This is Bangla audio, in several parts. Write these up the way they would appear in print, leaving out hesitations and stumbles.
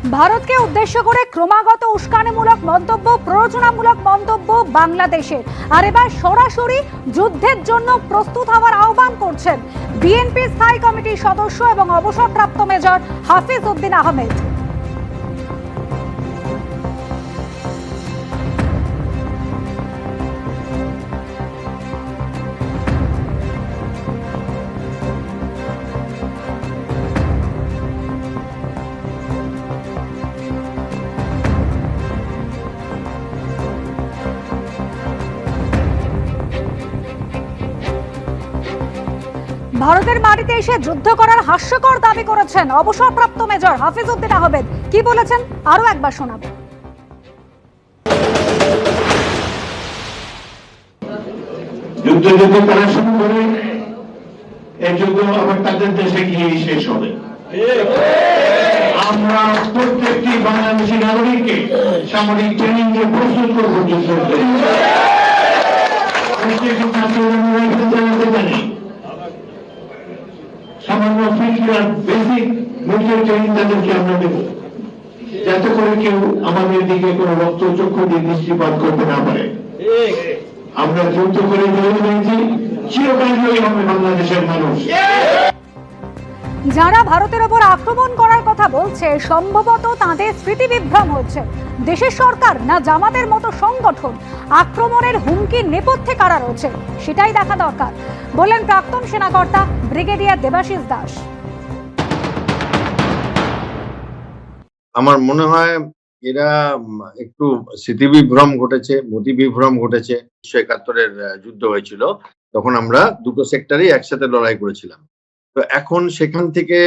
ভারতকে উদ্দেশ্য করে ক্রমাগত উস্কানিমূলক মন্তব্য, প্ররোচনামূলক মন্তব্য বাংলাদেশের। আর এবার সরাসরি যুদ্ধের জন্য প্রস্তুত হওয়ার আহ্বান করছেন বিএনপি স্থায়ী কমিটির সদস্য এবং অবসরপ্রাপ্ত মেজর হাফিজ উদ্দিন আহমেদ। ভারতের মাটিতে এসে যুদ্ধ করার হাস্যকর দাবি করেছেন অবসরপ্রাপ্ত মেজর হাফিজ উদ্দিন আহমেদ। কি বলেছেন আরো একবার শোনাবো। যুদ্ধ করা শুরু করে এই যুদ্ধ আবার তাদের দেশে গিয়ে শেষ হবে। আমরা প্রত্যেকটি বাংলাদেশি নাগরিককে সামরিক ট্রেনিং দিয়ে প্রস্তুত করবো যুদ্ধে। সামান্য ফিল্ড বেসিক মিলিটারি ট্রেনিং তাদেরকে আমরা দেব, যাতে করে কেউ আমাদের দিকে কোনো রক্ত চক্ষু দিয়ে দৃষ্টিপাত করতে না পারে। আমরা যুদ্ধ করে জয় হয়েছি, চিরকাল জয়ী হবে বাংলাদেশের মানুষ। যারা ভারতের ওপর আক্রমণ করার কথা বলছে, সম্ভবত তাদের স্মৃতি বিভ্রম হচ্ছে। দেশের সরকার না জামাতের মতো সংগঠন আক্রমণের হুমকির নেপথ্যে কারা রয়েছে সেটাই দেখা দরকার, বললেন প্রাক্তন সেনাকর্তা ব্রিগেডিয়ার দেবাশিস দাস। আমার মনে হয় এরা একটু স্মৃতিবিভ্রম ঘটেছে, মতিবিভ্রম ঘটেছে। 1971-এর যুদ্ধ হয়েছিল, তখন আমরা দুটো সেক্টরেই একসাথে লড়াই করেছিলাম। তো এখন সেখান থেকে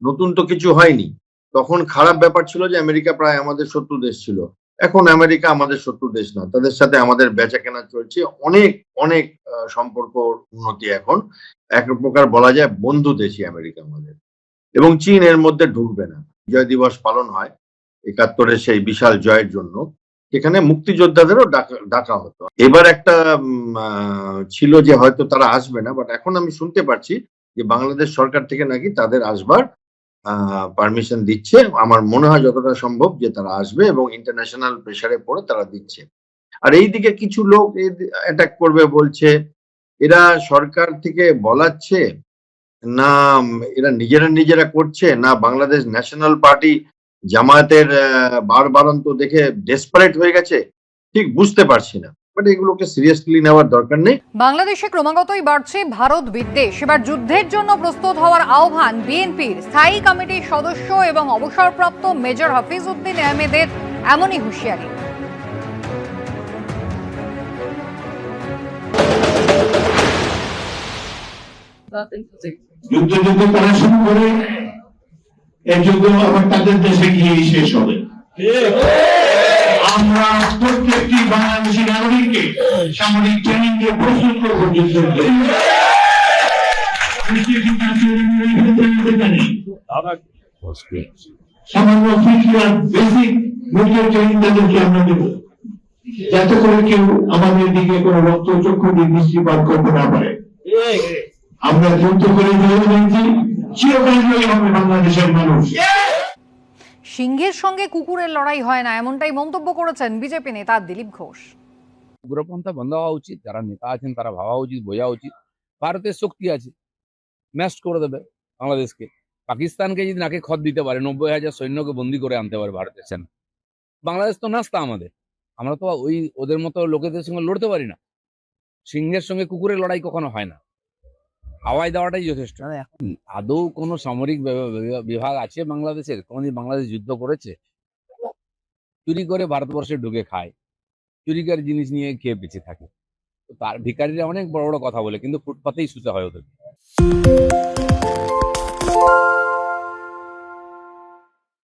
নতুন তো কিছু হয়নি। তখন খারাপ ব্যাপার ছিল যে আমেরিকা প্রায় আমাদের শত্রু দেশ ছিল। এখন আমেরিকা আমাদের শত্রু দেশ না, তাদের সাথে আমাদের বেচা কেনা চলছে, অনেক অনেক সম্পর্ক উন্নতি। এখন এক প্রকার বলা যায় বন্ধু দেশই আমেরিকা আমাদের, এবং চীন এর মধ্যে ঢুকবে না। বিজয় দিবস পালন হয় 71-এর সেই বিশাল জয়ের জন্য, সেখানে মুক্তিযোদ্ধাদেরও ডাকা হতো। এবার একটা ছিল যে হয়তো তারা আসবে না, বাট এখন আমি শুনতে পাচ্ছি যে বাংলাদেশ সরকার থেকে নাকি তাদের আসবার পারমিশন দিচ্ছে। আমার মনে হয় যতটা সম্ভব যে তারা আসবে, এবং ইন্টারন্যাশনাল প্রেসারে পড়ে তারা দিচ্ছে। আর এইদিকে কিছু লোক অ্যাটাক করবে বলছে, এরা সরকার থেকে বলাচ্ছে না এরা নিজেরা করছে, না বাংলাদেশ ন্যাশনাল পার্টি জামায়াতের বারবারন্ত দেখে ডেসপারেট হয়ে গেছে, ঠিক বুঝতে পারছি না। বাট এগুলোকে সিরিয়াসলি নেওয়ার দরকার নেই। বাংলাদেশে ক্রমাগতই বাড়ছে ভারত বিদ্বেষ। এবার যুদ্ধের জন্য প্রস্তুত হওয়ার আহ্বান বিএনপির স্থায়ী কমিটির সদস্য এবং অবসরপ্রাপ্ত মেজর হাফিজ উদ্দিন আহমেদের। এমনই হুঁশিয়ারি। যুদ্ধ করা শুরু করে এই যুদ্ধ আবার তাদের দেশে গিয়ে শেষ হবে। আমরা প্রত্যেকটি বাংলাদেশি নাগরিককে সামরিক ট্রেনিং দিয়ে প্রস্তুত করবো যুদ্ধে। সামান্য ফিল্ড বেসিক মিলিটারি ট্রেনিং তাদেরকে আমরা দেব, যাতে করে কেউ আমাদের দিকে কোনো রক্ত চক্ষু দিয়ে দৃষ্টিপাত করতে না পারে। আমরা যুদ্ধ করে জয় হয়েছি, চিরকাল জয়ী হবে বাংলাদেশের মানুষ। সিংহের সঙ্গে কুকুরের লড়াই হয় না, এমনটাই মন্তব্য করেছেন বিজেপি নেতা দিলীপ ঘোষ। উগ্রপন্থা বন্ধ হওয়া উচিত। যারা নেতা আছেন তারা ভাবা উচিত, বোঝা উচিত ভারতের শক্তি আছে, ম্যাশ করে দেবে বাংলাদেশকে। পাকিস্তানকে যদি নাকে খত দিতে পারে, 90,000 সৈন্যকে বন্দি করে আনতে পারে ভারতের সেনা, বাংলাদেশ তো নাস্তা আমাদের। আমরা তো ওই ওদের মতো লোকেদের সঙ্গে লড়তে পারি না। সিংহের সঙ্গে কুকুরের লড়াই কখনো হয় না, হাওয়ায় দেওয়াটাই যথেষ্ট। এখন আদৌ কোনো সামরিক বিভাগ আছে বাংলাদেশের? কোনদিন বাংলাদেশ যুদ্ধ করেছে? চুরি করে ভারতবর্ষে ঢুকে খায়, চুরিকার জিনিস নিয়ে খেয়ে বেঁচে থাকে। তো তার ভিখারিরা অনেক বড় বড় কথা বলে, কিন্তু ফুটপাতেই শুতে হয় ওদের।